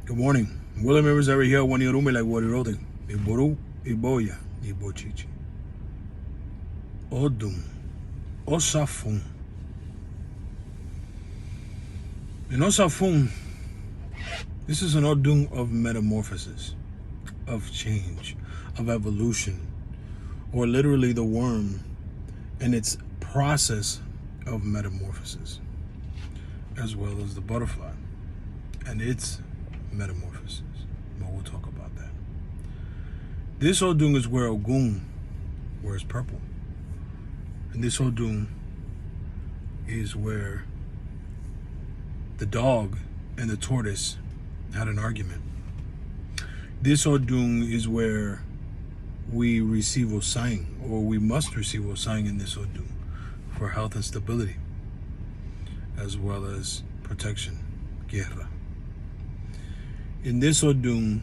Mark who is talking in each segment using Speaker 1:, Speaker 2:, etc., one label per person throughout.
Speaker 1: Good morning. William Rivers every here when you me like what rote. Iboru, Iboya, Ibochichi. Odum. Osa Fun. In Osa Fun, this is an Odum of metamorphosis, of change, of evolution, or literally the worm and its process of metamorphosis, as well as the butterfly and its metamorphosis. But we'll talk about that. This Odum is where Ogun wears purple. And this Odum is where the dog and the tortoise had an argument. This Odum is where we receive Osang, or we must receive Osang in this Odum for health and stability, as well as protection, guerra. In this Odum,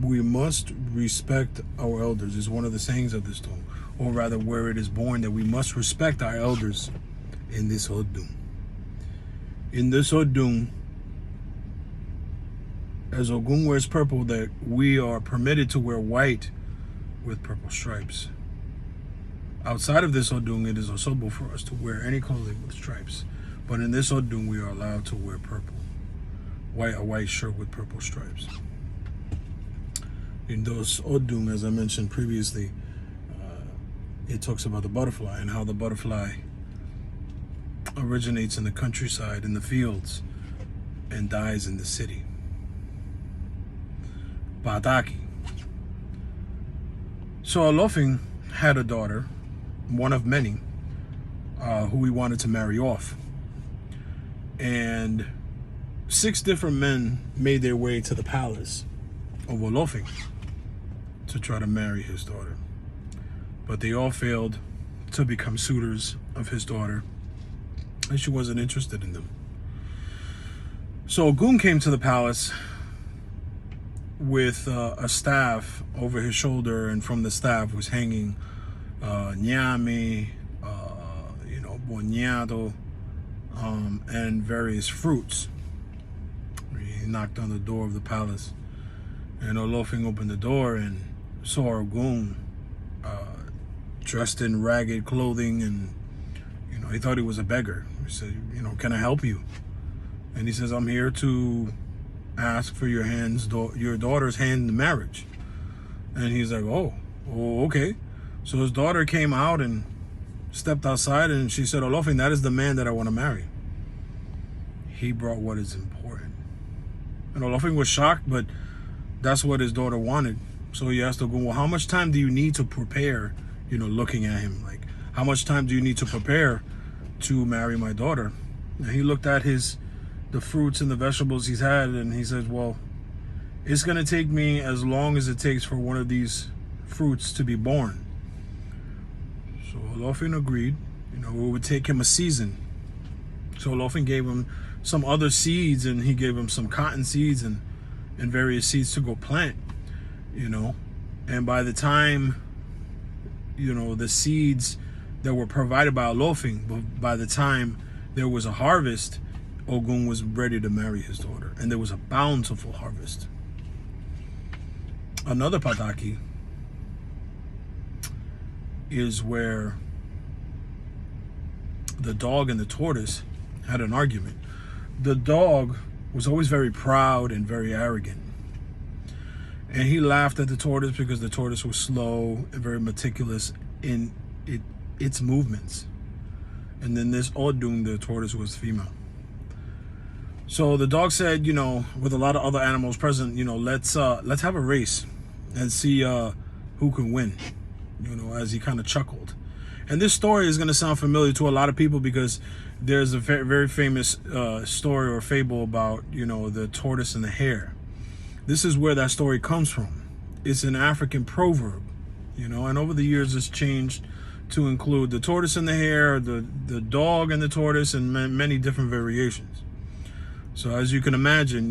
Speaker 1: we must respect our elders, is one of the sayings of this stone, or rather where it is born, that we must respect our elders in this Odum. In this Odum, as Ogun wears purple, that we are permitted to wear white with purple stripes. Outside of this Odum, it is possible for us to wear any clothing with stripes. But in this Odum, we are allowed to wear purple. A white shirt with purple stripes. In those Odum, as I mentioned previously, it talks about the butterfly and how the butterfly originates in the countryside, in the fields, and dies in the city. Badaki. So Olofin had a daughter, one of many, who he wanted to marry off. And 6 different men made their way to the palace of Olofin to try to marry his daughter. But they all failed to become suitors of his daughter, and she wasn't interested in them. So Ogun came to the palace with a staff over his shoulder, and from the staff was hanging nyame, boniado, and various fruits. He knocked on the door of the palace, and Olofin opened the door and saw Ogun dressed in ragged clothing, and he thought he was a beggar. He said, can I help you? And he says, I'm here to ask for your daughter's hand in marriage. And he's like, oh, okay. So his daughter came out and stepped outside, and she said, Olofin, that is the man that I want to marry. He brought what is important. And Olofin was shocked, but that's what his daughter wanted. So he asked Ogun, well, how much time do you need to prepare, looking at him, like, how much time do you need to prepare to marry my daughter? And he looked at the fruits and the vegetables he's had, and he said, well, it's going to take me as long as it takes for one of these fruits to be born. So Olofin agreed. It would take him a season. So Olofin gave him some other seeds, and he gave him some cotton seeds and various seeds to go plant, and by the time, the seeds that were provided by Olofin, by the time there was a harvest, Ogun was ready to marry his daughter, and there was a bountiful harvest. Another Padaki is where the dog and the tortoise had an argument. The dog was always very proud and very arrogant, and he laughed at the tortoise because the tortoise was slow and very meticulous in its movements. And then this Odum, the tortoise, was female. So the dog said, with a lot of other animals present, let's have a race and see who can win, as he kind of chuckled. And this story is going to sound familiar to a lot of people because there's a very, very famous story or fable about, the tortoise and the hare. This is where that story comes from. It's an African proverb, and over the years it's changed to include the tortoise and the hare, the dog and the tortoise, and many different variations. So as you can imagine,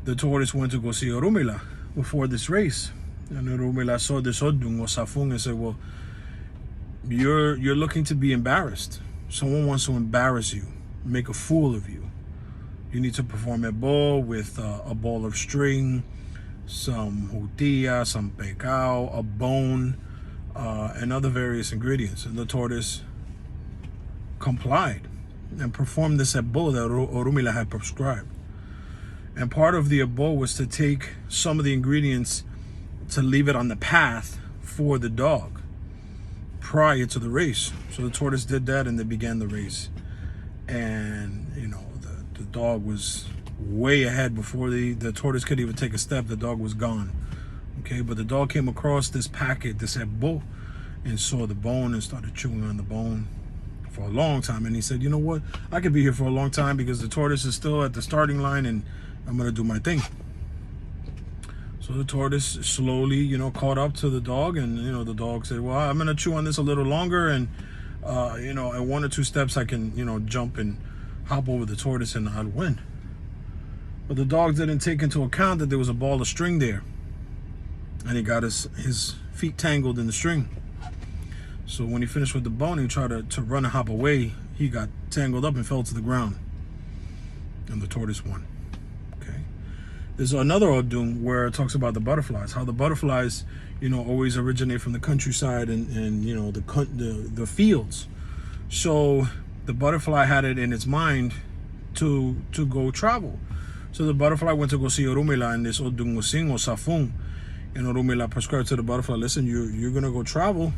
Speaker 1: the tortoise went to go see Orumila before this race. And Orumila saw this Odum, Osa Fun, and said, well, you're looking to be embarrassed. Someone wants to embarrass you, make a fool of you. You need to perform a bowl with a ball of string, some jutilla, some pecao, a bone, and other various ingredients. And the tortoise complied and performed this abo that Orunmila had prescribed. And part of the abo was to take some of the ingredients to leave it on the path for the dog prior to the race. So the tortoise did that, and they began the race. And the dog was way ahead before the tortoise could even take a step. The dog was gone. Okay, but the dog came across this packet, this abo, and saw the bone and started chewing on the bone for a long time. And he said, you know what, I could be here for a long time because the tortoise is still at the starting line, and I'm gonna do my thing. So the tortoise slowly, caught up to the dog, and the dog said, well, I'm gonna chew on this a little longer, and in 1 or 2 steps I can jump and hop over the tortoise and I'll win. But the dog didn't take into account that there was a ball of string there, and he got his feet tangled in the string. So when he finished with the bone, he tried to run and hop away. He got tangled up and fell to the ground, and the tortoise won. Okay. There's another Odun where it talks about the butterflies, how the butterflies, always originate from the countryside and the fields. So the butterfly had it in its mind to go travel. So the butterfly went to go see Orunmila, and this Odun was sing Osa Fun. And Orunmila prescribed to the butterfly, listen, you're gonna go travel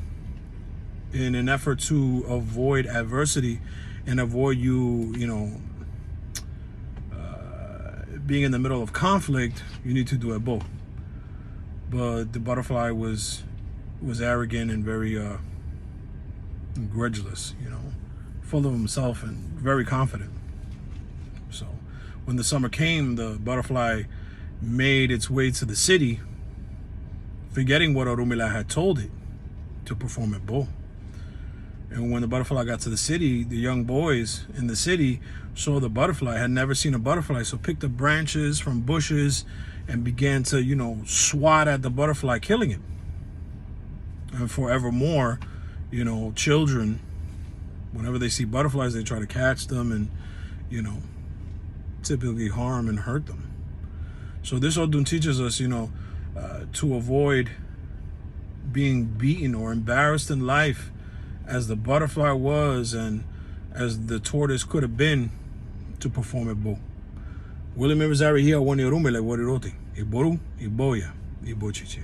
Speaker 1: in an effort to avoid adversity and avoid being in the middle of conflict. You need to do a bow. But the butterfly was arrogant and very grudgeless, full of himself and very confident. So when the summer came, the butterfly made its way to the city, forgetting what Orunmila had told it to perform a bow. And when the butterfly got to the city, the young boys in the city saw the butterfly, had never seen a butterfly, so picked up branches from bushes and began to, swat at the butterfly, killing it. And forevermore, children, whenever they see butterflies, they try to catch them and, typically harm and hurt them. So this Odun teaches us, to avoid being beaten or embarrassed in life as the butterfly was and as the tortoise could have been, to perform a bow. William Rosari here, one Orunmila, Warirote, Iboru, Iboya, Ibochiche.